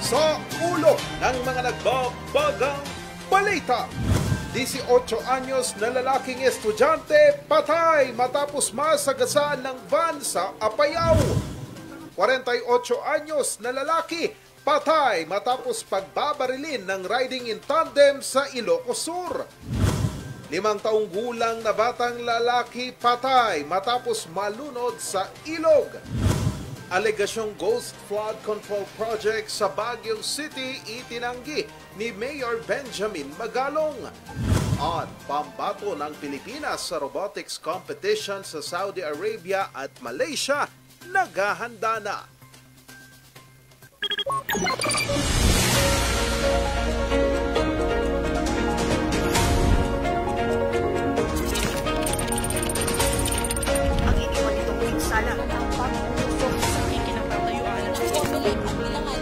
sa ulo ng mga nagbabagang balita. 18 anyos na lalaking estudyante patay matapos masagasaan ng van sa Apayao. 48 anyos na lalaki patay matapos pagbabarilin ng riding in tandem sa Ilocos Sur. 5 taong gulang na batang lalaki patay matapos malunod sa ilog. Alegasyong Ghost Flood Control Project sa Baguio City itinanggi ni Mayor Benjamin Magalong. At pambato ng Pilipinas sa robotics competition sa Saudi Arabia at Malaysia naghahanda na. Ang iniwan nitong pinsala ng pagputok sa ikinapatayuan ng pagputok ang bilangan.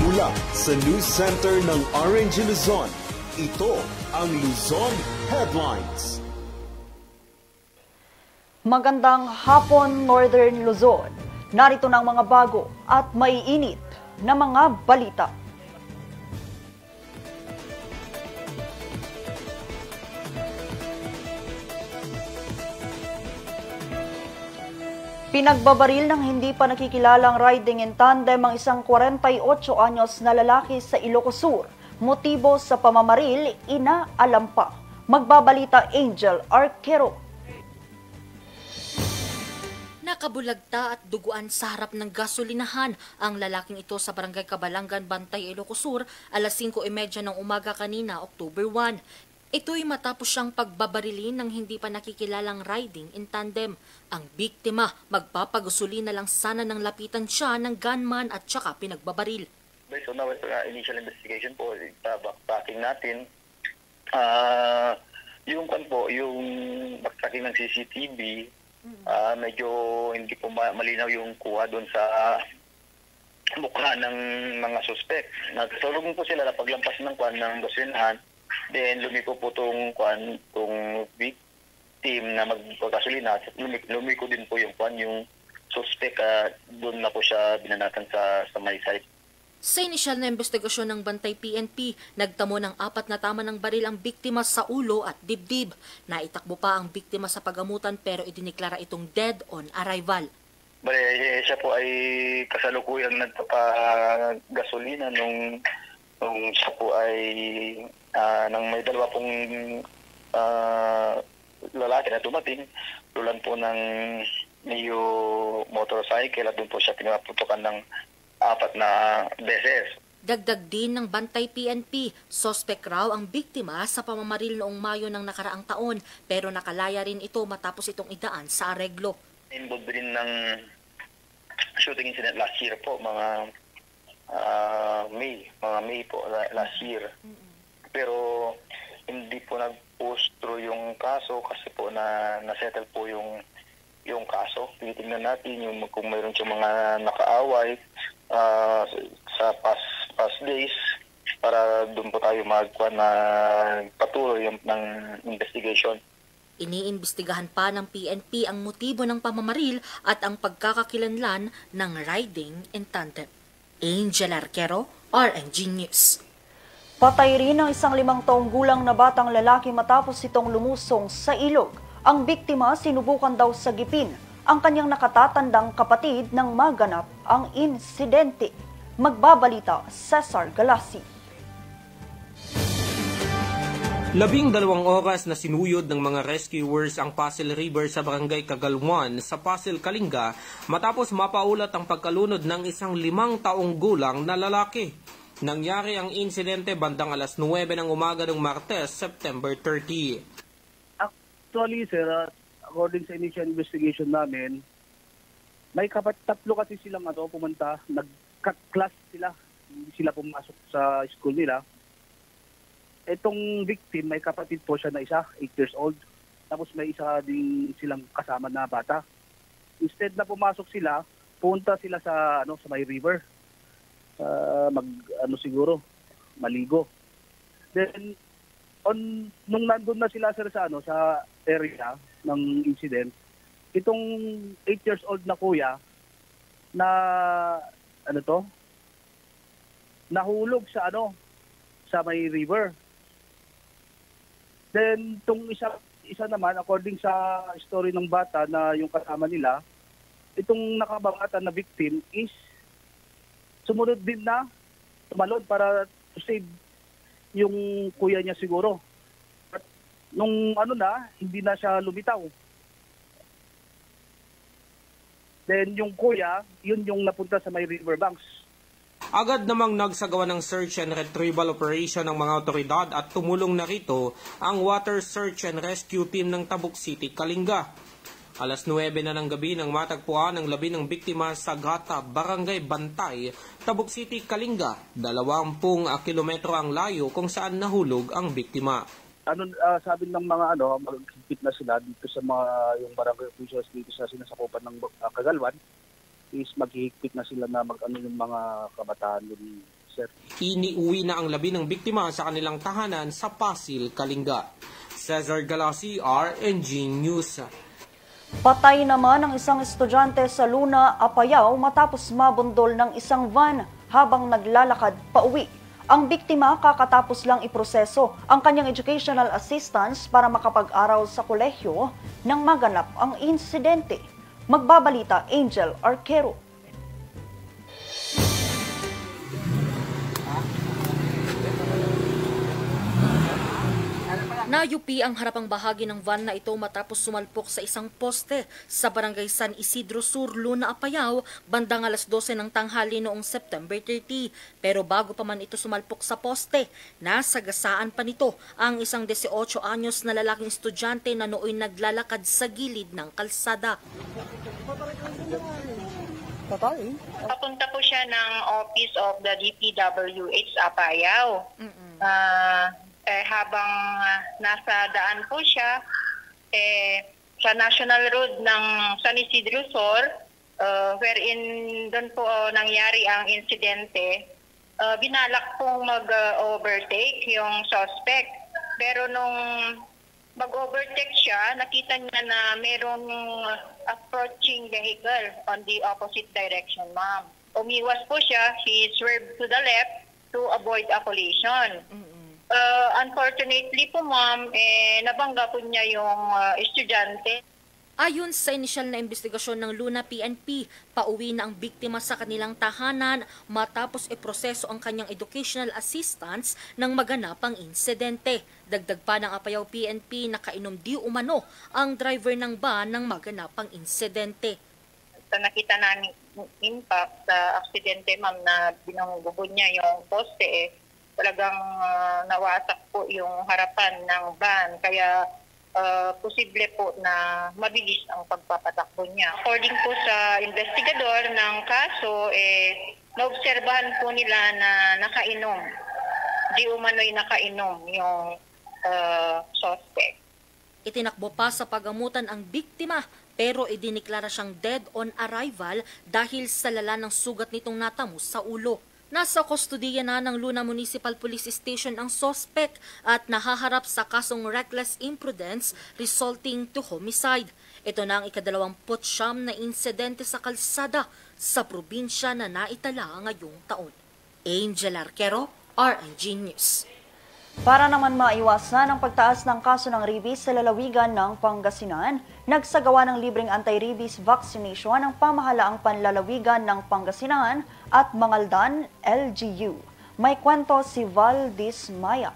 Mula sa News Center ng Orange Luzon, ito ang Luzon Headlines. Magandang hapon, Northern Luzon. Narito ng mga bago at maiinit na mga balita. Pinagbabaril ng hindi pa nakikilalang riding in tandem ang isang 48 anyos na lalaki sa Ilocos Sur. Motibo sa pamamaril, inaalam pa. Magbabalita Angel Arquero. Nakabulagta at duguan sa harap ng gasolinahan ang lalaking ito sa Barangay Cabalangan, Bantay, Ilocos Sur, alas 5:30 ng umaga kanina, October 1. Ito'y matapos siyang pagbabarilin ng hindi pa nakikilalang riding in tandem. Ang biktima, magpapagusulina lang sana nang lapitan siya ng gunman at saka pinagbabaril. Based on our initial investigation po, backtracking natin, yung backtracking ng CCTV, medyo hindi po malinaw yung kuha doon sa mukha ng mga suspect. Nagsalubong po sila na paglampas ng gasolinahan. Then lumiko po itong victim na magpagasolina. Lumiko din po yung suspect. Doon na po siya binanatan sa may site. Sa inisyal na investigasyon ng Bantay PNP, nagtamo ng 4 na tama ng baril ang biktima sa ulo at dibdib. Naitakbo pa ang biktima sa pagamutan pero idiniklara itong dead on arrival. Siya po ay kasalukuyang nagpapagasolina nung siya po ay nang may 2 pong lalaki na dumating, tulan po ng Neo motorcycle at doon po siya pinaputukan ng 4 na beses. Dagdag din ng Bantay PNP, sospek raw ang biktima sa pamamaril noong Mayo ng nakaraang taon pero nakalaya rin ito matapos itong idaan sa areglo. Involved rin ng shooting incident last year po, mga May po last year. Pero hindi po nag-push through yung kaso kasi po na-settle po yung kaso. Titingnan natin kung mayroon siyang mga nakaaway sa past days para doon po tayo patuloy ng investigation. Iniimbestigahan pa ng PNP ang motibo ng pamamaril at ang pagkakakilanlan ng riding in tandem. Angel Arquero, RNG News. Patay rin ang isang 5 taong gulang na batang lalaki matapos itong lumusong sa ilog. Ang biktima sinubukan daw sagipin ang kanyang nakatatandang kapatid nang maganap ang insidente. Magbabalita Cesar Galasi. 12 oras na sinuyod ng mga rescuers ang Pasig River sa Barangay Cagalwan sa Pasig, Kalinga matapos mapaulat ang pagkalunod ng isang 5 taong gulang na lalaki. Nangyari ang insidente bandang alas 9 ng umaga ng Martes, September 30. Actually, sir, according sa initial investigation namin, may tatlo kasi silang pumunta, nag-class sila, hindi sila pumasok sa school nila. Itong victim, may kapatid po siya na isa, 8 years old. tapos may isa din silang kasama na bata. Instead na pumasok sila, punta sila sa sa may river. Siguro maligo. Then nung nandun na sila sir sa area ng incident, itong 8 years old na kuya na nahulog sa sa may river. Then tong isa naman, according sa story ng bata na yung kasama nila, itong nakabangatan na victim is sumunod din na tumalon para to save yung kuya niya siguro. At nung hindi na siya lumitaw. Then yung kuya, yun yung napunta sa may riverbanks. Agad namang nagsagawa ng search and retrieval operation ng mga otoridad at tumulong na rito ang Water Search and Rescue Team ng Tabuk City, Kalinga. Alas 9 na ng gabi nang matagpuan ang labi ng biktima sa Gata, Barangay Bantay, Tabuk City, Kalinga. 20 kilometro ang layo kung saan nahulog ang biktima. Sabi ng mga maghigpit na sila dito sa yung barangay officials dito sa sinasakupan ng Kagalwan, is maghihigpit na sila na yung mga kabataan dun, sir. Iniuwi na ang labi ng biktima sa kanilang tahanan sa Pasil, Kalinga. Cesar Galasi, RNG News. Patay naman ang isang estudyante sa Luna, Apayao matapos mabundol ng isang van habang naglalakad pauwi. Ang biktima kakatapos lang iproseso ang kanyang educational assistance para makapag-aral sa kolehiyo nang maganap ang insidente. Magbabalita Angel Arquero. Nayupi ang harapang bahagi ng van na ito matapos sumalpok sa isang poste sa barangay San Isidro Sur, Luna, Apayao, bandang alas 12 ng tanghali noong September 30. Pero bago pa man ito sumalpok sa poste, nasagasaan pa nito ang isang 18 anyos na lalaking estudyante na nooy naglalakad sa gilid ng kalsada. Papunta po siya ng office of the DPWH Apayao. Habang nasa daan po siya sa National Road ng San Isidro Sur, wherein doon po nangyari ang insidente, binalak pong mag-overtake yung suspect. Pero nung mag-overtake siya, nakita niya na mayroong approaching vehicle on the opposite direction, ma'am. Umiwas po siya, he swerved to the left to avoid a collision. Unfortunately po, ma'am, nabangga po niya yung estudyante. Ayon sa inisyal na investigasyon ng Luna PNP, pauwi na ang biktima sa kanilang tahanan matapos iproseso ang kanyang educational assistance nang maganap ang insidente. Dagdag pa ng Apayao PNP na kainom di umano ang driver ng van nang maganap ang insidente. Sa nakita namin impact sa aksidente, ma'am, na binanggubo niya yung poste, talagang nawasak po yung harapan ng van, kaya posible po na mabilis ang pagpapatakbo niya. According po sa investigador ng kaso, naobserbahan po nila na nakainom. Di umano'y nakainom yung suspect. Itinakbo pa sa pagamutan ang biktima pero idiniklara siyang dead on arrival dahil sa lala ng sugat nitong natamo sa ulo. Nasa kustodiya na ng Luna Municipal Police Station ang suspect at nahaharap sa kasong reckless imprudence resulting to homicide. Ito na ang ika-29 na insidente sa kalsada sa probinsya na naitala ngayong taon. Angel Arquero, RNG News. Para naman maiwasan ang pagtaas ng kaso ng rabies sa lalawigan ng Pangasinan, nagsagawa ng libreng anti-rabies vaccination ang pamahalaang panlalawigan ng Pangasinan at Mangaldan, LGU. May kwento si Valdis Maya.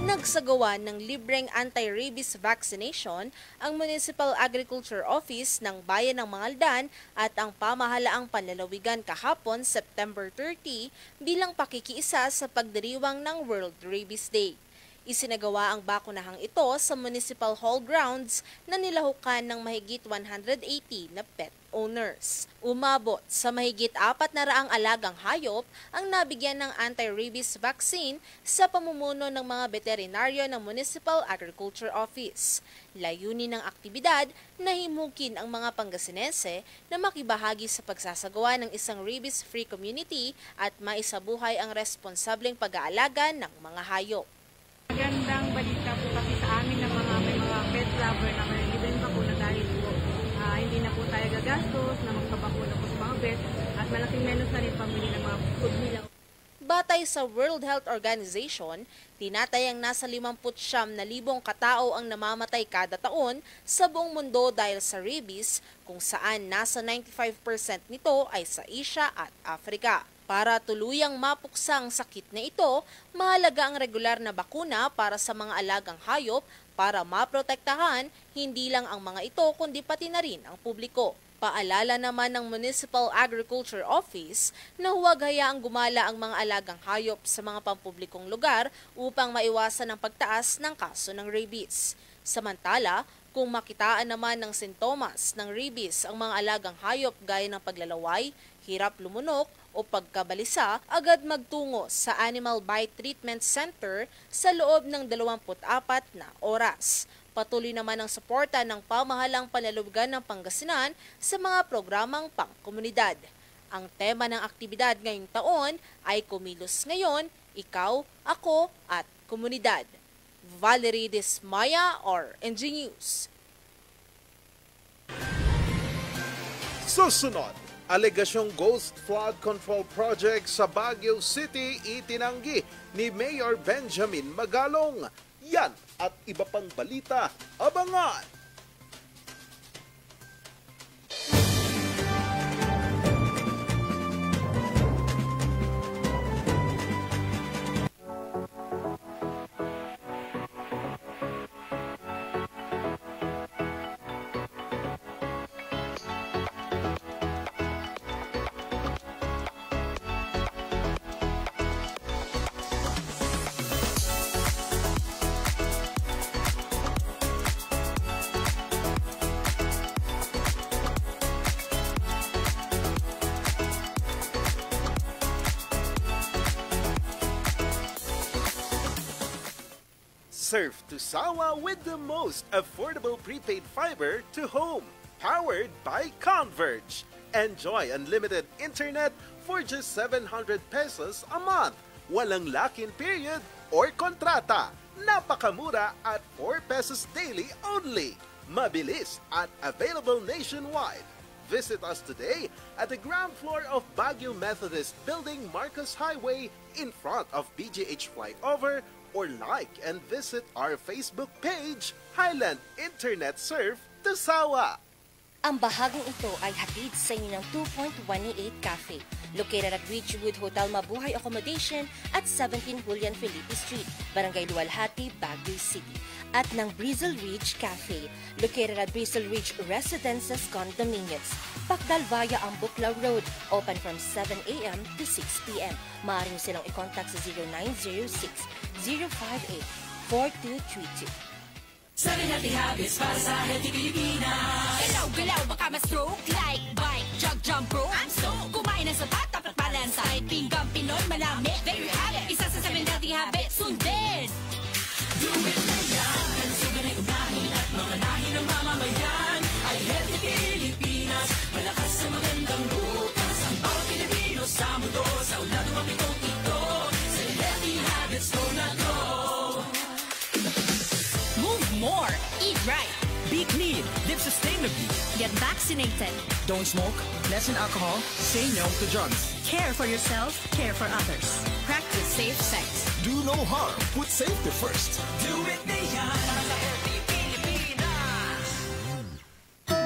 Nagsagawa ng libreng anti-rabies vaccination ang Municipal Agriculture Office ng Bayan ng Mangaldan at ang pamahalaang panlalawigan kahapon, September 30, bilang pakikiisa sa pagdiriwang ng World Rabies Day. Isinagawa ang bakunahang ito sa Municipal Hall grounds na nilahukan ng mahigit 180 na pet owners. Umabot sa mahigit 400 alagang hayop ang nabigyan ng anti-rabies vaccine sa pamumuno ng mga veterinaryo ng Municipal Agriculture Office. Layunin ng aktibidad na himukin ang mga Pangasinense na makibahagi sa pagsasagawa ng isang rabies-free community at maisabuhay ang responsableng pag-aalaga ng mga hayop. Magandang balita po kasi sa amin ng may mga pet lover na libreng bakuna dahil po hindi na po tayo gagastos na magpabakuna po sa mga pet at malaking menos na rin pamili ng mga food nila. Batay sa World Health Organization, tinatayang nasa 59,000 katao ang namamatay kada taon sa buong mundo dahil sa rabies, kung saan nasa 95% nito ay sa Asia at Africa. Para tuluyang mapuksa ang sakit na ito, mahalaga ang regular na bakuna para sa mga alagang hayop para maprotektahan hindi lang ang mga ito kundi pati na rin ang publiko. Paalala naman ng Municipal Agriculture Office na huwag hayaang gumala ang mga alagang hayop sa mga pampublikong lugar upang maiwasan ang pagtaas ng kaso ng rabies. Samantala, kung makitaan naman ng sintomas ng rabies ang mga alagang hayop gaya ng paglalaway, hirap lumunok o pagkabalisa, agad magtungo sa Animal Bite Treatment Center sa loob ng 24 na oras. Patuloy naman ang suporta ng pamahalang panlalawigan ng Pangasinan sa mga programang pangkomunidad. Ang tema ng aktibidad ngayong taon ay Kumilos Ngayon, Ikaw, Ako at Komunidad. Valerie Dismaya, RNG News. Susunod, alegasyong ghost flood control project sa Baguio City itinanggi ni Mayor Benjamin Magalong. Yan at iba pang balita, abangan! Surf to Sawa with the most affordable prepaid fiber to home, powered by Converge. Enjoy unlimited internet for just 700 pesos a month. Walang lock-in period or kontrata. Napakamura at 4 pesos daily only. Mabilis at available nationwide. Visit us today at the ground floor of Baguio Methodist Building, Marcos Highway, in front of BGH Flyover, or like and visit our Facebook page, Highland Internet Surf to Sawa. Ang bahaging ito ay hatid sa inyo ng 2.188 Cafe, located at Ridgewood Hotel Mabuhay Accommodation at 17 Julian Felipe Street, Barangay Luwalhati, Baguio City. At ng Breezel Ridge Cafe, located at Breezel Ridge Residences Condominiums, Pacdal via ang Buklaw Road, open from 7 a.m. to 6 p.m. Maaari silang i-contact sa 0906-058-4232. Sabi natin habits para sa healthy Pilipinas. Galaw-galaw baka ma-stroke. Like, bike, jog, jump, rope. I'm so kumain ng sapat, dapat balance. Kahit pinggang Pinoy, malami. There you have it. Isa sa 7 healthy habits. Sundin! Do it na yan. Sugan ay unahin at mga nahin ng mamamayan. Ay healthy Pilipinas. Malakas sa magandang bukas. Ang bawat Pilipino sa mundo. Sa ulado ang pitong ito. Sa healthy habits ko na go. Move more. Eat right. Be clean. Live sustainably. Get vaccinated. Don't smoke. Lessen alcohol. Say no to drugs. Care for yourself. Care for others. Practice safe sex. Do no harm. Put safety first. Do it na yan. Para sa healthy Pilipinas.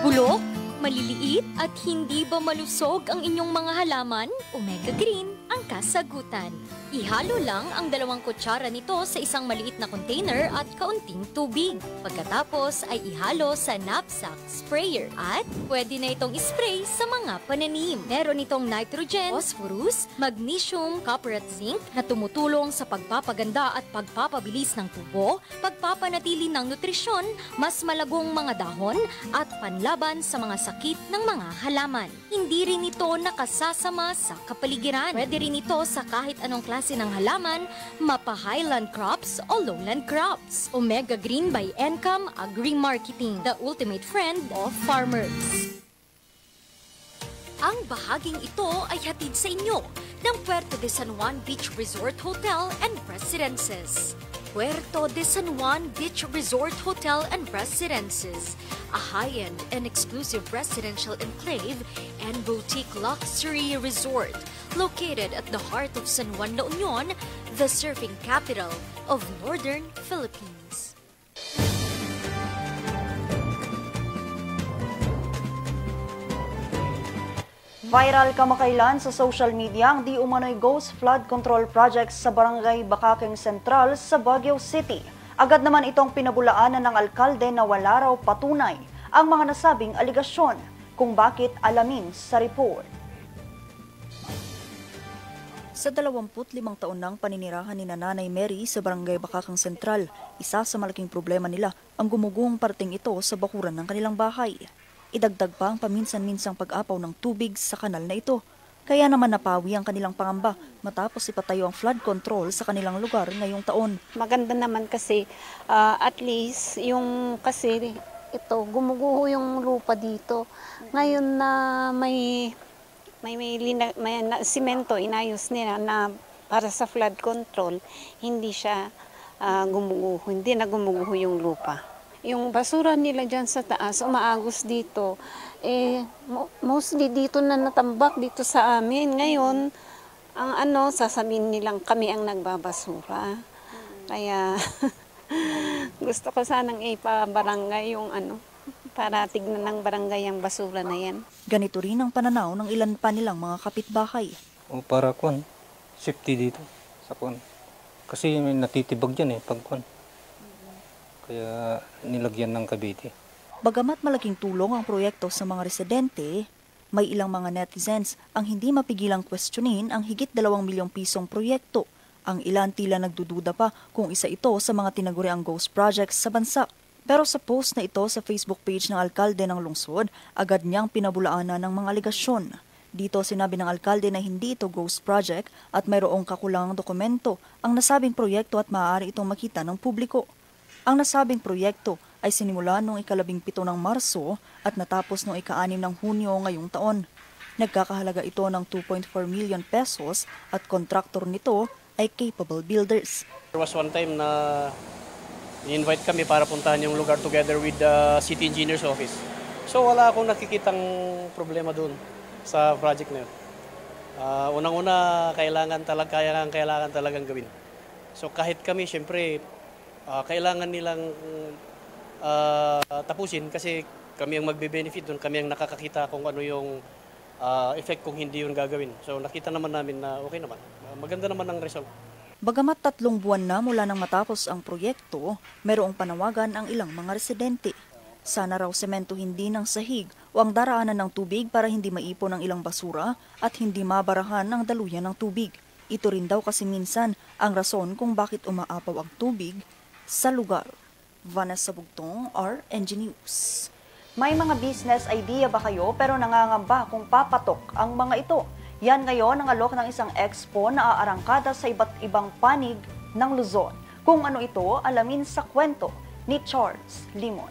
Bulok, maliliit at hindi ba malusog ang inyong mga halaman? Omega Green ang kasagutan. Ihalo lang ang 2 kutsara nito sa isang maliit na container at kaunting tubig. Pagkatapos ay ihalo sa knapsack sprayer at pwede na itong ispray sa mga pananim. Meron itong nitrogen, phosphorus, magnesium, copper at zinc na tumutulong sa pagpapaganda at pagpapabilis ng tubo, pagpapanatili ng nutrisyon, mas malagong mga dahon at panlaban sa mga sakit ng mga halaman. Hindi rin ito nakasasama sa kapaligiran. Pwede rin ito sa kahit anong klase ng halaman, mapa highland crops o lowland crops. Omega Green by Encam Agri-Marketing, the ultimate friend of farmers. Ang bahaging ito ay hatid sa inyo ng Puerto de San Juan Beach Resort Hotel and Residences. Puerto de San Juan Beach Resort Hotel and Residences, a high-end and exclusive residential enclave and boutique luxury resort located at the heart of San Juan, La Union, the surfing capital of Northern Philippines. Viral kamakailan sa social media ang di umano'y ghost flood control projects sa Barangay Bacakeng Central sa Baguio City. Agad naman itong pinabulaanan ng alkalde na wala raw patunay ang mga nasabing aligasyon. Kung bakit, alamin sa report. Sa 25 taon ng paninirahan ni Nanay Mary sa Barangay Bacakeng Central, isa sa malaking problema nila ang gumugong parting ito sa bakuran ng kanilang bahay. Idagdag pa ang paminsan-minsang pag-apaw ng tubig sa kanal na ito. Kaya naman napawi ang kanilang pangamba matapos ipatayo ang flood control sa kanilang lugar ngayong taon. Maganda naman kasi at least yung kasi ito gumuguho yung lupa dito. Ngayon na may simento inayos nila na para sa flood control, hindi siya gumuguho, hindi na gumuguho yung lupa. Yung basura nila dyan sa taas, umaagos dito. Mostly dito na natambak dito sa amin. Ngayon, sasabihin nilang kami ang nagbabasura. Kaya gusto ko sanang ipabarangay yung para tignan ng barangay ang basura na yan. Ganito rin ang pananaw ng ilan pa nilang mga kapitbahay. Para safety dito sa Kasi may natitibag dyan pag Kaya nilagyan ng kabiti. Bagamat malaking tulong ang proyekto sa mga residente, may ilang mga netizens ang hindi mapigilang questionin ang higit 2 milyong pisong proyekto. Ang ilan tila nagdududa pa kung isa ito sa mga tinaguriang ghost projects sa bansa. Pero sa post na ito sa Facebook page ng alkalde ng lungsod, agad niyang pinabulaanan ng mga aligasyon. Dito sinabi ng alkalde na hindi ito ghost project at mayroong kakulangang dokumento ang nasabing proyekto at maaari itong makita ng publiko. Ang nasabing proyekto ay sinimula noong 17 ng Marso at natapos noong 6 ng Hunyo ngayong taon. Nagkakahalaga ito ng 2.4 million pesos at kontraktor nito ay Capable Builders. There was one time na i-invite kami para puntahan yung lugar together with the City Engineer's Office. So wala akong nakikitang problema doon sa project na yun. Unang-una, kailangan talagang gawin. So kahit kami, syempre, kailangan nilang tapusin kasi kami ang magbe-benefit doon, kami ang nakakakita kung ano yung effect kung hindi yun gagawin. So nakita naman namin na okay naman, maganda naman ang result. Bagamat 3 buwan na mula nang matapos ang proyekto, mayroong panawagan ang ilang mga residente. Sana raw semento hindi ng sahig o ang daraanan ng tubig para hindi maipon ang ilang basura at hindi mabarahan ang daluyan ng tubig. Ito rin daw kasi minsan ang rason kung bakit umaapaw ang tubig sa lugar. Vanessa Bugtong, RNG News. May mga business idea ba kayo pero nangangamba kung papatok ang mga ito? Yan ngayon ang alok ng isang expo na aarangkada sa iba't ibang panig ng Luzon. Kung ano ito, alamin sa kwento ni Charles Limon.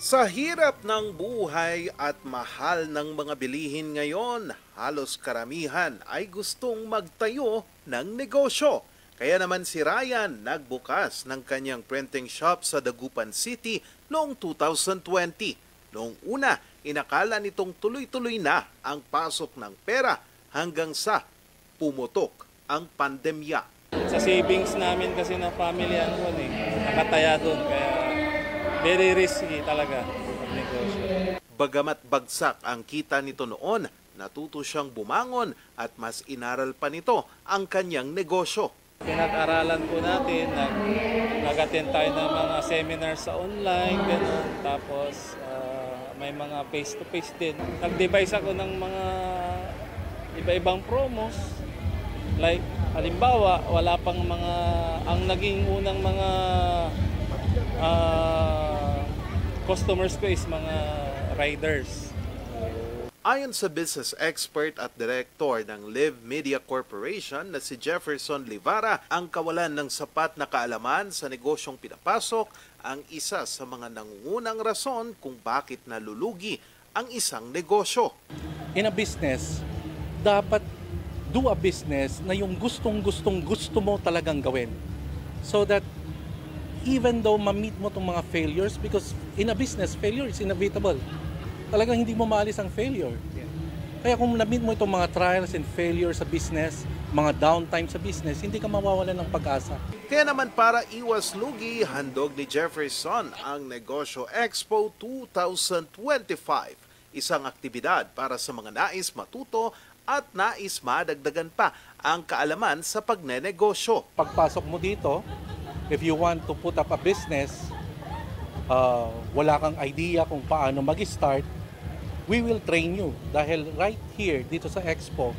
Sa hirap ng buhay at mahal ng mga bilihin ngayon, halos karamihan ay gustong magtayo ng negosyo. Kaya naman si Ryan nagbukas ng kanyang printing shop sa Dagupan City noong 2020. Noong una, inakala nitong tuloy-tuloy na ang pasok ng pera hanggang sa pumutok ang pandemya. Sa savings namin kasi na family nakataya doon. Kaya very risky talaga ang negosyo. Bagamat bagsak ang kita nito noon, natuto siyang bumangon at mas inaral pa nito ang kanyang negosyo. Pinag-aralan po natin, nag-attend tayo ng mga seminars sa online, gano'n. Tapos may mga face-to-face din. Nag-devise ako ng mga iba-ibang promos. Like, halimbawa, wala pang mga, ang naging unang mga customers ko is mga riders. Ayon sa business expert at director ng Live Media Corporation na si Jefferson Livara, ang kawalan ng sapat na kaalaman sa negosyong pinapasok ang isa sa mga nangungunang rason kung bakit nalulugi ang isang negosyo. In a business, dapat do a business na yung gusto mo talagang gawin. So that even though ma-meet mo itong mga failures, because in a business, failure is inevitable. Talagang hindi mo maalis ang failure. Kaya kung na-meet mo itong mga trials and failures sa business, mga downtime sa business, hindi ka mawawalan ng pag-asa. Kaya naman para iwas lugi, handog ni Jefferson ang Negosyo Expo 2025. Isang aktibidad para sa mga nais matuto at nais madagdagan pa ang kaalaman sa pagnenegosyo. Pagpasok mo dito, if you want to put up a business, wala kang idea kung paano mag-start, we will train you. Dahil right here, dito sa Expo,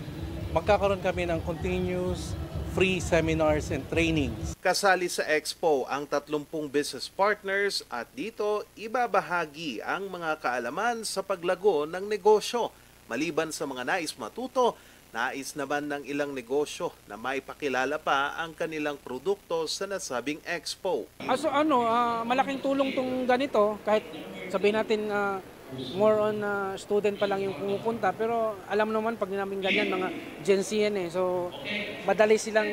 magkakaroon kami ng continuous free seminars and trainings. Kasali sa Expo ang 30 business partners at dito ibabahagi ang mga kaalaman sa paglago ng negosyo. Maliban sa mga nais matuto, nais naman ng ilang negosyo na maipakilala pa ang kanilang produkto sa nasabing Expo. Malaking tulong tong ganito, kahit sabihin natin more on student pa lang yung pumupunta, pero alam naman pag namin ganyan, mga Gen Z yan so madali silang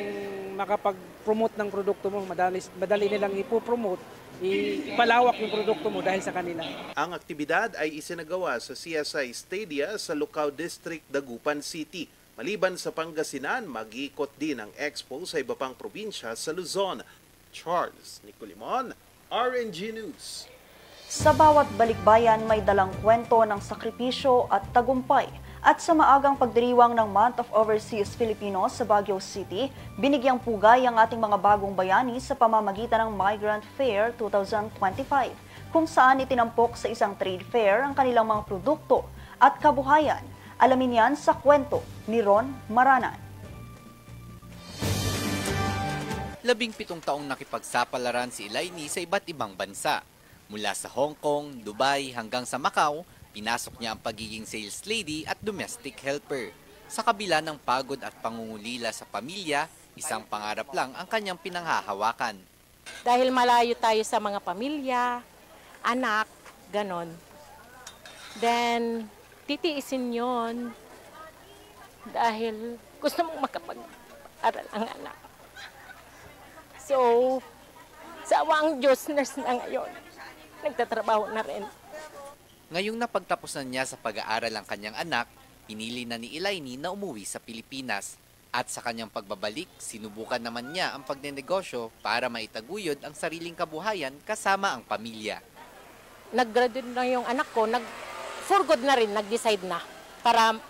makapag-promote ng produkto mo, madali nilang ipopromote, ipalawak yung produkto mo dahil sa kanila. Ang aktibidad ay isinagawa sa CSI Stadia sa Lucao District, Dagupan City. Maliban sa Pangasinan, mag-iikot din ang Expo sa iba pang probinsya sa Luzon. Charles Nicolimon, RNG News. Sa bawat balikbayan may dalang kwento ng sakripisyo at tagumpay. At sa maagang pagdiriwang ng Month of Overseas Filipinos sa Baguio City, binigyang pugay ang ating mga bagong bayani sa pamamagitan ng Migrant Fair 2025, kung saan itinampok sa isang trade fair ang kanilang mga produkto at kabuhayan. Alamin yan sa kwento ni Ron Maranan. 17 taong nakipagsapalaran si Elaine sa iba't ibang bansa. Mula sa Hong Kong, Dubai hanggang sa Macau, pinasok niya ang pagiging sales lady at domestic helper. Sa kabila ng pagod at pangungulila sa pamilya, isang pangarap lang ang kanyang pinanghahawakan. Dahil malayo tayo sa mga pamilya, anak, ganon. Then, titiisin yon dahil gusto mong makapag-aral ang anak. So, sa awang Diyos, nurse na ngayon. Nagtatrabaho na rin. Ngayong napagtapusan niya sa pag-aaral ang kanyang anak, pinili na ni Elaine na umuwi sa Pilipinas. At sa kanyang pagbabalik, sinubukan naman niya ang pagnenegosyo para maitaguyod ang sariling kabuhayan kasama ang pamilya. Nag-graduate na yung anak ko, for good na rin, nag-decide na para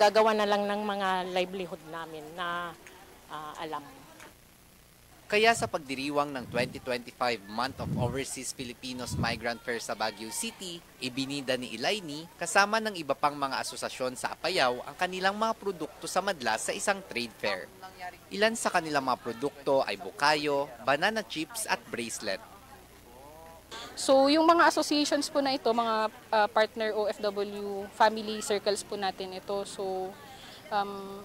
gagawa na lang ng mga livelihood namin na alam. Kaya sa pagdiriwang ng 2025 Month of Overseas Filipinos Migrant Fair sa Baguio City, ibinida ni Elaine kasama ng iba pang mga asosasyon sa Apayao ang kanilang mga produkto sa madla sa isang trade fair. Ilan sa kanilang mga produkto ay bukayo, banana chips at bracelet. So yung mga associations po na ito, mga partner OFW family circles po natin ito. So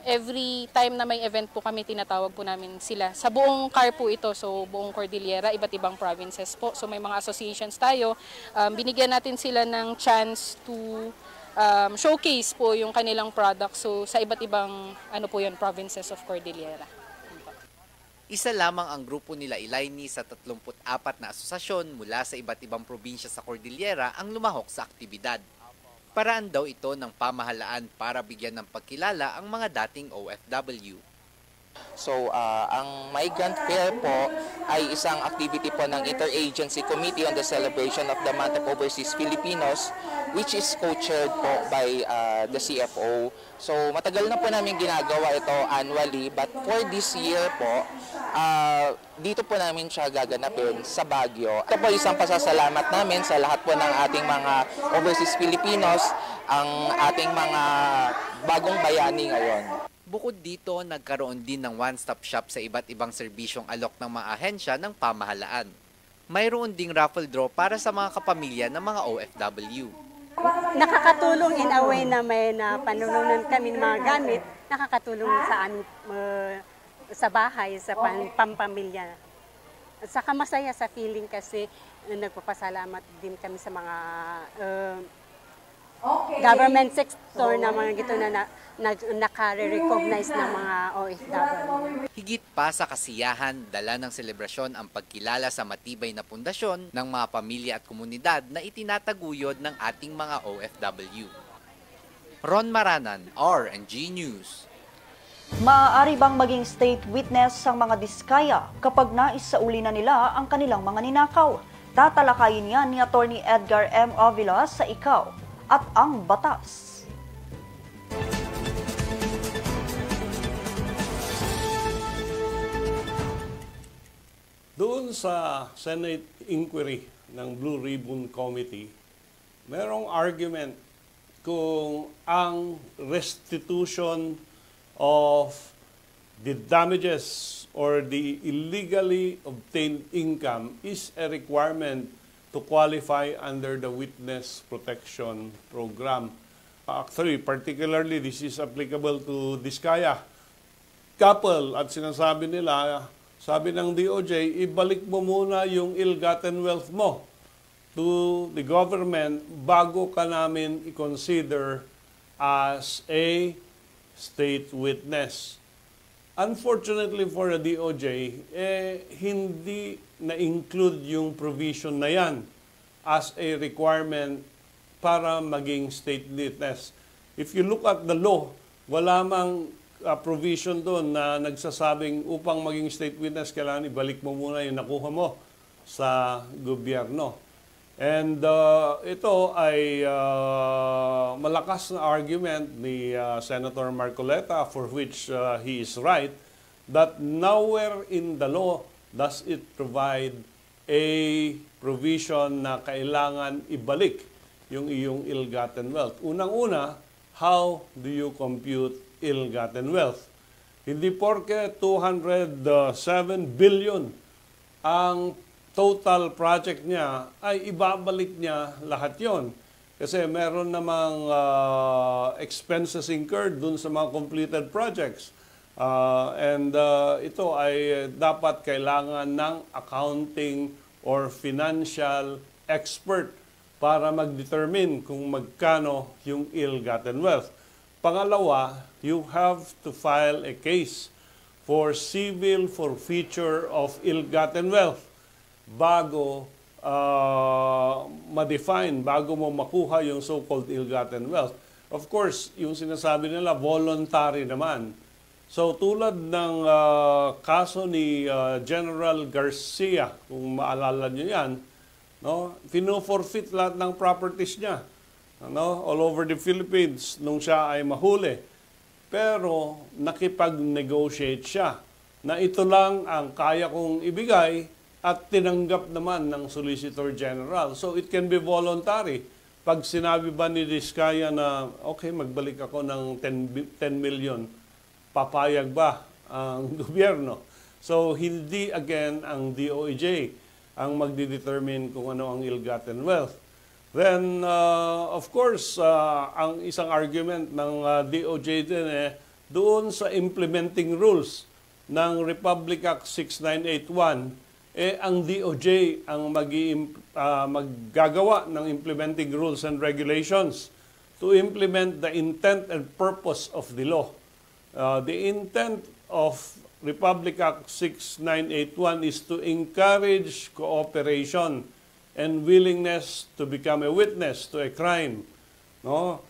every time na may event po kami, tinatawag po namin sila. Sa buong CAR po ito, so buong Cordillera, iba't ibang provinces po. So may mga associations tayo. Binigyan natin sila ng chance to showcase po yung kanilang products so sa iba't ibang provinces of Cordillera. Isa lamang ang grupo nila Elaine sa 34 na asosasyon mula sa iba't ibang probinsya sa Cordillera ang lumahok sa aktibidad. Paraan daw ito ng pamahalaan para bigyan ng pagkilala ang mga dating OFW. So, ang Migrant Fair po ay isang activity po ng Interagency Committee on the Celebration of the Month of Overseas Filipinos, which is co-chaired po by the CFO. So matagal na po namin ginagawa ito annually, but for this year po, dito po namin siya gaganapin sa Baguio. Ito po isang pasasalamat namin sa lahat po ng ating mga overseas Filipinos, ang ating mga bagong bayani ngayon. Bukod dito, nagkaroon din ng one-stop shop sa iba't ibang serbisyong alok ng mga ahensya ng pamahalaan. Mayroon ding raffle draw para sa mga kapamilya ng mga OFW. Nakakatulong in a way na may panununan kami ng mga gamit, nakakatulong sa sa bahay, sa pampamilya. At saka masaya sa feeling kasi nagpapasalamat din kami sa mga government sector na mga gito na naka-recognize ng mga OFW. Higit pa sa kasiyahan, dala ng selebrasyon ang pagkilala sa matibay na pundasyon ng mga pamilya at komunidad na itinataguyod ng ating mga OFW. Ron Maranan, RNG News. Maaari bang maging state witness ang mga diskaya kapag naisauli na nila ang kanilang mga ninakaw? Tatalakayin yan ni Atty. Edgar M. Avila sa Ikaw at ang Batas. Doon sa Senate inquiry ng Blue Ribbon Committee, merong argument kung ang restitution of the damages or the illegally obtained income is a requirement to qualify under the Witness Protection Program. Actually, particularly this is applicable to Diskaya couple at sinasabi nila, sabi ng DOJ, ibalik mo muna yung ill-gotten wealth mo to the government bago ka namin i-consider as a state witness. Unfortunately for the DOJ, hindi na-include yung provision na yan as a requirement para maging state witness. If you look at the law, wala mang provision doon na nagsasabing upang maging state witness, kailangan ibalik mo muna yung nakuha mo sa gobyerno. And ito ay malakas na argument ni Senator Marcoleta, for which he is right, that nowhere in the law does it provide a provision na kailangan ibalik yung iyong ill-gotten wealth. Unang-una, how do you compute ill-gotten wealth? Hindi porke 207 billion ang total project niya, ay ibabalik niya lahat yon. Kasi meron namang expenses incurred dun sa mga completed projects. Ito ay dapat kailangan ng accounting or financial expert para mag-determine kung magkano yung ill-gotten wealth. Pangalawa, you have to file a case for civil forfeiture of ill-gotten wealth bago ma-define, bago mo makuha yung so-called ill-gotten wealth. Of course, yung sinasabi nila, voluntary naman. So tulad ng kaso ni General Garcia, kung maalala nyo yan, no? Pino-forfeit lahat ng properties niya, all over the Philippines nung siya ay mahuli. Pero nakipag-negotiate siya na ito lang ang kaya kong ibigay at tinanggap naman ng Solicitor General. So it can be voluntary. Pag sinabi ba ni Diskaya na, okay, magbalik ako ng 10 million, papayag ba ang gobyerno? So hindi again ang DOJ ang magdidetermine kung ano ang ill-gotten wealth. Then, of course, ang isang argument ng DOJ din doon sa implementing rules ng Republic Act 6981, ang DOJ ang maggagawa ng implementing rules and regulations to implement the intent and purpose of the law. The intent of Republic Act 6981 is to encourage cooperation and willingness to become a witness to a crime. No?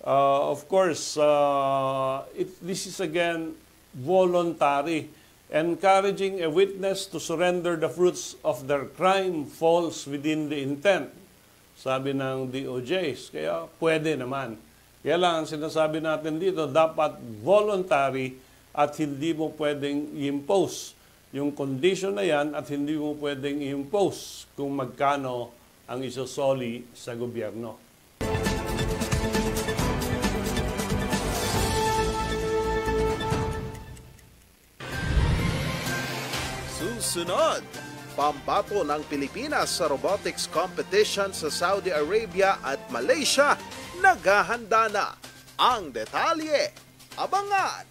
Of course, this is again voluntary. encouraging a witness to surrender the fruits of their crime falls within the intent, sabi ng DOJ. Kaya pwede naman. Kaya lang, sinasabi natin dito, dapat voluntary at hindi mo pwedeng i-impose yung condition na yan at hindi mo pwedeng i-impose kung magkano ang isosoli sa gobyerno. Susunod, pambato ng Pilipinas sa robotics competition sa Saudi Arabia at Malaysia, naghahanda na. Ang detalye, abangan!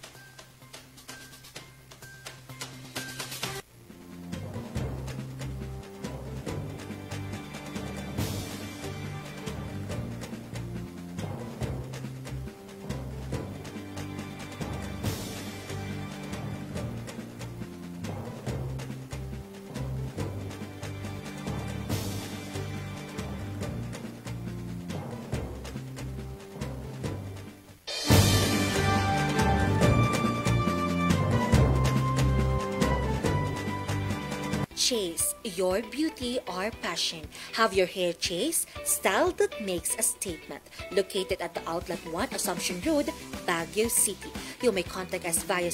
Chase your beauty or passion. Have your hair chase, style that makes a statement. Located at the Outlet 1 Assumption Road, Baguio City. You may contact us via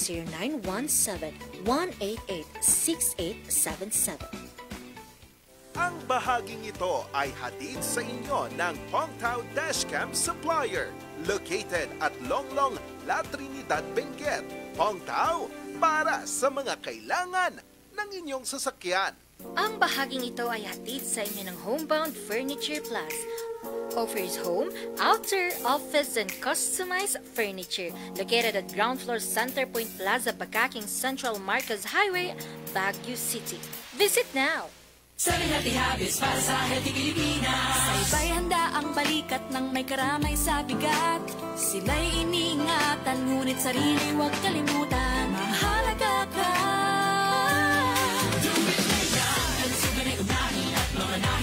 0917-188-6877. Ang bahaging ito ay hatid sa inyo ng Pongtao Dashcam Supplier, located at Longlong, La Trinidad, Benguet. Pongtao, para sa mga kailangan ng inyong sasakyan. Ang bahaging ito ay hatid sa inyo ng Homebound Furniture Plus. Offers home, outer, office, and customized furniture. Located at ground floor Centerpoint Plaza, Bakaking Central Marcos Highway, Baguio City. Visit now! Sa Healthy Habits para sa Healthy Pilipinas. Sa iba'y handa ang balikat ng may karamay sa bigat. Sila'y iniingatan, ngunit sarili huwag kalimutan. Mahalaga ka.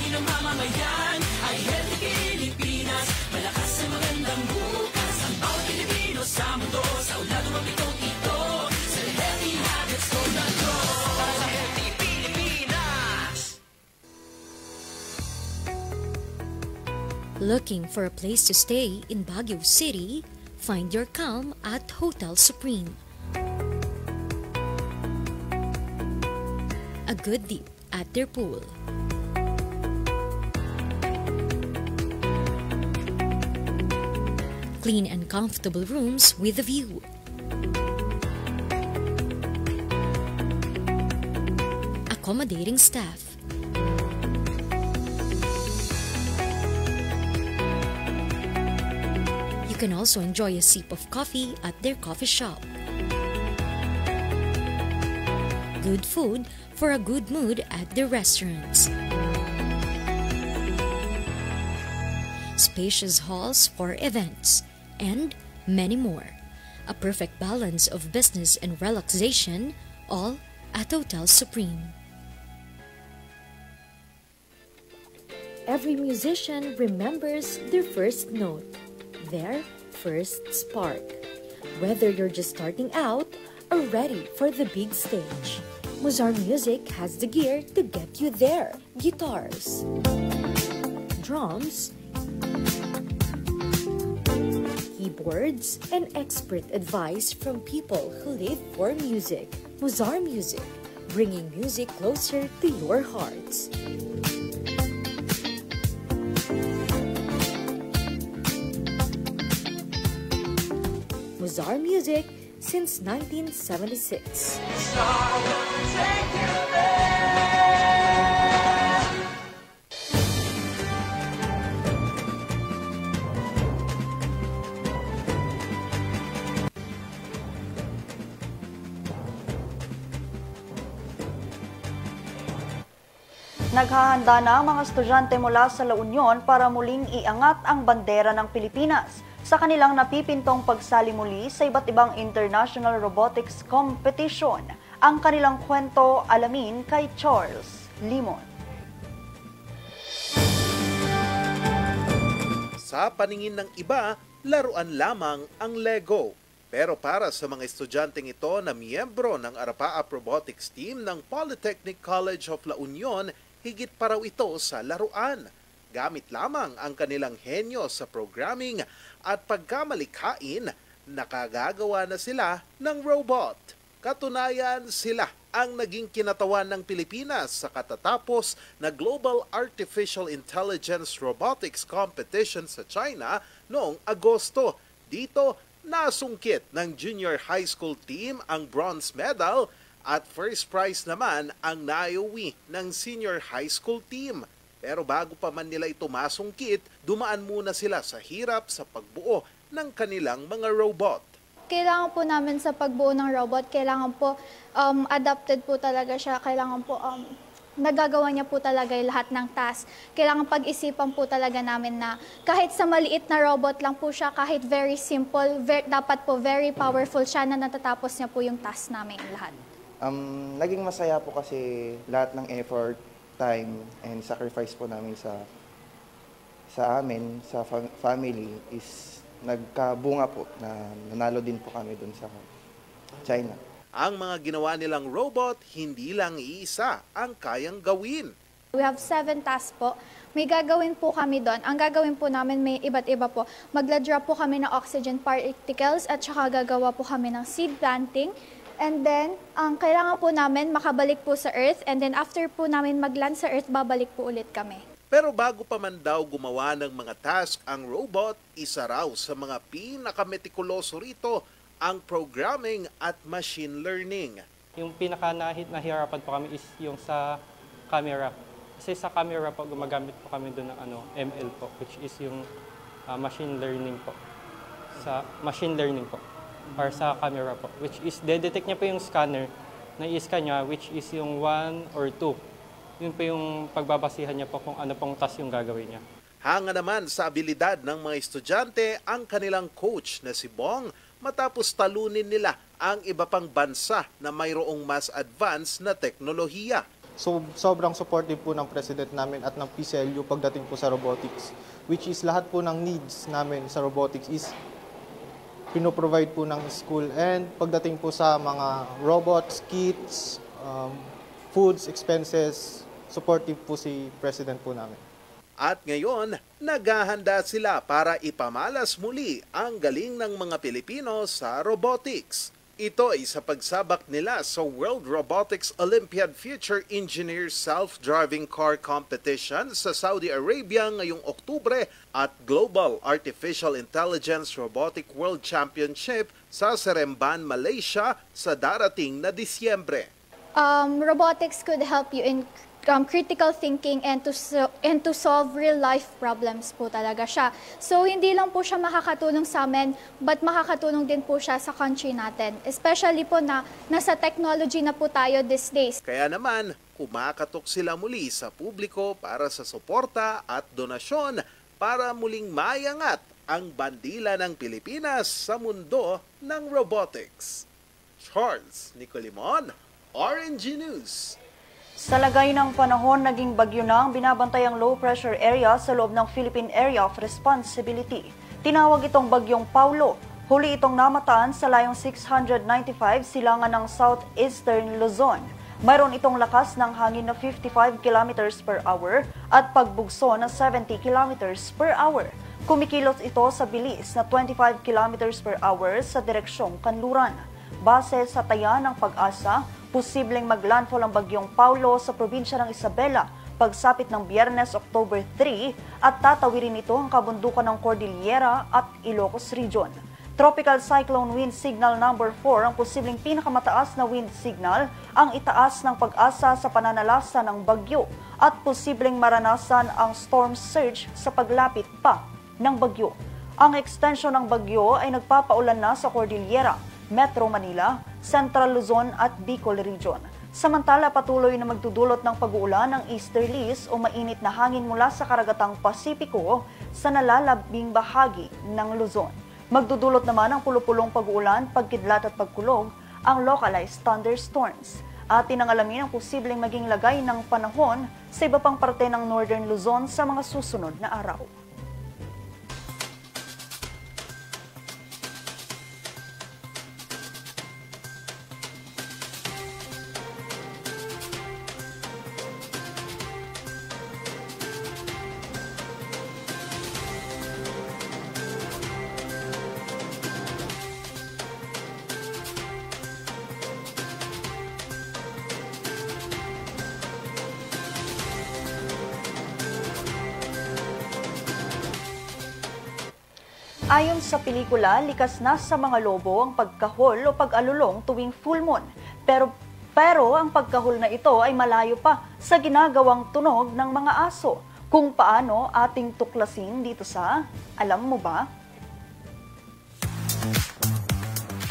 Ng mamamayan ay Healthy Pilipinas. Malakas sa magandang bukas. Ang bawat Pilipino sa mundo, sa uladong mapitong ito. Sa Healthy Habits ko na to. Para sa Healthy Pilipinas. Looking for a place to stay in Baguio City? Find your calm at Hotel Supreme. A good dip at their pool. Clean and comfortable rooms with a view. Accommodating staff. You can also enjoy a sip of coffee at their coffee shop. Good food for a good mood at their restaurants. Spacious halls for events, and many more. A perfect balance of business and relaxation, all at Hotel Supreme. Every musician remembers their first note, their first spark. Whether you're just starting out or ready for the big stage, Mozart Music has the gear to get you there. Guitars, drums, keyboards, and expert advice from people who live for music. Mozart Music, bringing music closer to your hearts. Mozart Music since 1976. Naghahanda na ang mga estudyante mula sa La Union para muling iangat ang bandera ng Pilipinas sa kanilang napipintong pagsali muli sa iba't ibang international robotics competition. Ang kanilang kwento alamin kay Charles Limon. Sa paningin ng iba, laruan lamang ang Lego. Pero para sa mga estudyanteng ito na miyembro ng Arapaap Robotics Team ng Polytechnic College of La Union, higit pa raw ito sa laruan. Gamit lamang ang kanilang henyo sa programming at pagkamalikhain, nakagagawa na sila ng robot. Katunayan, sila ang naging kinatawan ng Pilipinas sa katatapos na Global Artificial Intelligence Robotics Competition sa China noong Agosto. Dito, nasungkit ng junior high school team ang bronze medal at first prize naman ang naiuwi ng senior high school team. Pero bago pa man nila ito masungkit, dumaan muna sila sa hirap sa pagbuo ng kanilang mga robot. Kailangan po namin sa pagbuo ng robot, kailangan po adapted po talaga siya, kailangan po nagagawa niya po talaga yung lahat ng task. Kailangan pag-isipan po talaga namin na kahit sa maliit na robot lang po siya, kahit very simple, dapat po very powerful siya na natatapos niya po yung task namin lahat. Naging masaya po kasi lahat ng effort, time, and sacrifice po namin sa amin, sa family is nagkabunga po na nanalo din po kami dun sa China. Ang mga ginawa nilang robot, hindi lang iisa ang kayang gawin. We have 7 tasks po. May gagawin po kami doon. Ang gagawin po namin may iba't iba po. Magla-drop po kami ng oxygen particles at saka gagawa po kami ng seed planting. And then, ang kailangan po namin makabalik po sa Earth. And then after po namin mag-land sa Earth, babalik po ulit kami. Pero bago pa man daw gumawa ng mga task ang robot, isa raw sa mga pinakametikuloso rito ang programming at machine learning. Yung pinaka-nahihirapan po kami is yung sa camera. Kasi sa camera po, gumagamit po kami doon ng ML po, which is yung machine learning po. Sa machine learning po, or sa camera po, which is, detect niya po yung scanner na i-scan niya, which is yung 1 or 2. Yun po yung pagbabasihan niya po kung ano pong task yung gagawin niya. Hanga naman sa abilidad ng mga estudyante ang kanilang coach na si Bong matapos talunin nila ang iba pang bansa na mayroong mas advanced na teknolohiya. So, sobrang supportive po ng president namin at ng PCLU pagdating po sa robotics, which is lahat po ng needs namin sa robotics is pinoprovide po ng school. And pagdating po sa mga robots, kits, foods, expenses, supportive po si president po namin. At ngayon, naghahanda sila para ipamalas muli ang galing ng mga Pilipino sa robotics. Ito ay sa pagsabak nila sa World Robotics Olympiad Future Engineers Self-Driving Car Competition sa Saudi Arabia ngayong Oktubre at Global Artificial Intelligence Robotic World Championship sa Seremban, Malaysia sa darating na Disyembre. Robotics could help you in critical thinking and to solve real-life problems po talaga siya. So, hindi lang po siya makakatulong sa amin, but makakatulong din po siya sa country natin. Especially po na nasa technology na po tayo these days. Kaya naman, kumakatok sila muli sa publiko para sa suporta at donasyon para muling mayangat ang bandila ng Pilipinas sa mundo ng robotics. Charles Nicolimon, RNG News. Sa lagay ng panahon, naging bagyo na ang binabantayang low-pressure area sa loob ng Philippine Area of Responsibility. Tinawag itong bagyong Paulo. Huli itong namataan sa layong 695 silangan ng southeastern Luzon. Mayroon itong lakas ng hangin na 55 km per hour at pagbugso na 70 km per hour. Kumikilos ito sa bilis na 25 km per hour sa direksyong kanluran. Base sa taya ng Pag-asa, posibleng maglandfall ang bagyong Paulo sa probinsya ng Isabela pagsapit ng Biyernes, October 3 at tatawirin ito ang kabundukan ng Cordillera at Ilocos Region. Tropical Cyclone Wind Signal number 4 ang posibleng pinakamataas na wind signal ang itaas ng Pag-asa sa pananalasa ng bagyo at posibleng maranasan ang storm surge sa paglapit pa ng bagyo. Ang extension ng bagyo ay nagpapaulan na sa Cordillera, Metro Manila, Central Luzon at Bicol Region. Samantala, patuloy na magdudulot ng pag-uulan ng easterlies o mainit na hangin mula sa karagatang Pasipiko sa nalalabing bahagi ng Luzon. Magdudulot naman ng pulupulong pag-uulan, pagkidlat at pagkulog ang localized thunderstorms. Atin ang alamin ang posibleng maging lagay ng panahon sa iba pang parte ng Northern Luzon sa mga susunod na araw. Ayon sa pelikula, likas na sa mga lobo ang pagkahol o pag-alulong tuwing full moon. Pero ang pagkahol na ito ay malayo pa sa ginagawang tunog ng mga aso. Kung paano ating tuklasin dito sa Alam Mo Ba?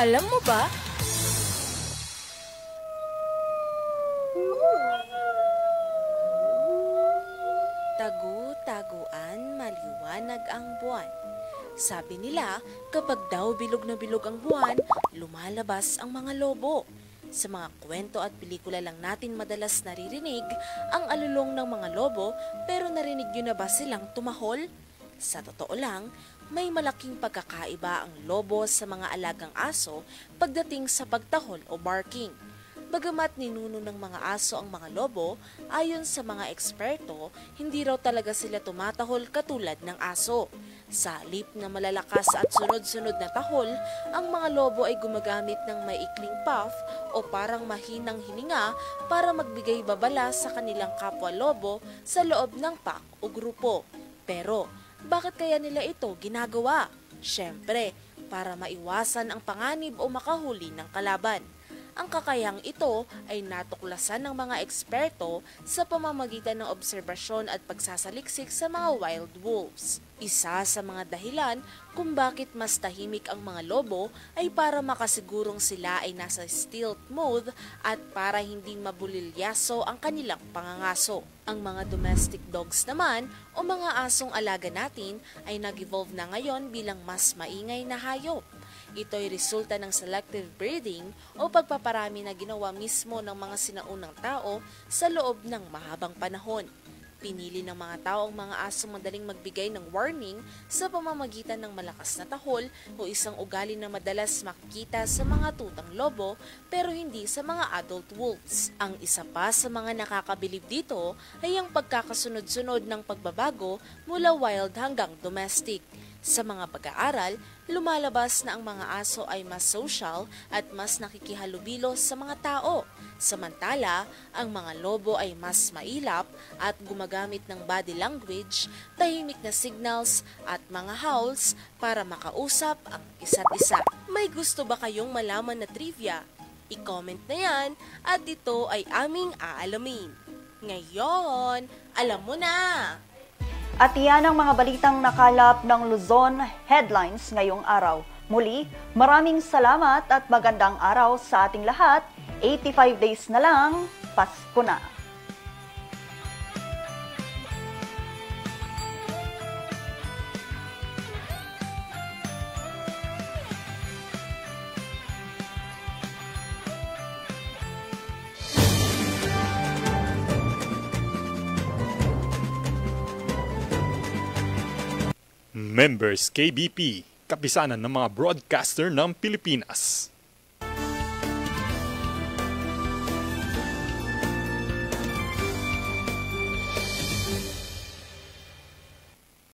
Alam mo ba? Tagu-taguan, maliwanag ang buwan. Sabi nila, kapag daw bilog na bilog ang buwan, lumalabas ang mga lobo. Sa mga kwento at pelikula lang natin madalas naririnig ang alulong ng mga lobo, pero narinig nyo na ba silang tumahol? Sa totoo lang, may malaking pagkakaiba ang lobo sa mga alagang aso pagdating sa pagtahol o barking. Bagamat ninuno ng mga aso ang mga lobo, ayon sa mga eksperto, hindi raw talaga sila tumatahol katulad ng aso. Sa halip na malalakas at sunod-sunod na tahol, ang mga lobo ay gumagamit ng maikling puff o parang mahinang hininga para magbigay babala sa kanilang kapwa lobo sa loob ng pack o grupo. Pero, bakit kaya nila ito ginagawa? Siyempre, para maiwasan ang panganib o makahuli ng kalaban. Ang kakayahang ito ay natuklasan ng mga eksperto sa pamamagitan ng obserbasyon at pagsasaliksik sa mga wild wolves. Isa sa mga dahilan kung bakit mas tahimik ang mga lobo ay para makasigurong sila ay nasa stealth mode at para hindi mabulilyaso ang kanilang pangangaso. Ang mga domestic dogs naman o mga asong alaga natin ay nag-evolve na ngayon bilang mas maingay na hayop. Ito ay resulta ng selective breeding o pagpaparami na ginawa mismo ng mga sinaunang tao sa loob ng mahabang panahon. Pinili ng mga tao ang mga asong madaling magbigay ng warning sa pamamagitan ng malakas na tahol o isang ugali na madalas makikita sa mga tutang lobo pero hindi sa mga adult wolves. Ang isa pa sa mga nakakabilib dito ay ang pagkakasunod-sunod ng pagbabago mula wild hanggang domestic. Sa mga pag-aaral, lumalabas na ang mga aso ay mas social at mas nakikihalubilo sa mga tao. Samantala, ang mga lobo ay mas mailap at gumagamit ng body language, tahimik na signals at mga howls para makausap ang isa't isa. May gusto ba kayong malaman na trivia? I-comment na yan at ito ay aming aalamin. Ngayon, alam mo na! At iyan ang mga balitang nakalap ng Luzon Headlines ngayong araw. Muli, maraming salamat at magandang araw sa ating lahat. 85 days na lang, Pasko na! Members KBP, kapisanan ng mga broadcaster ng Pilipinas.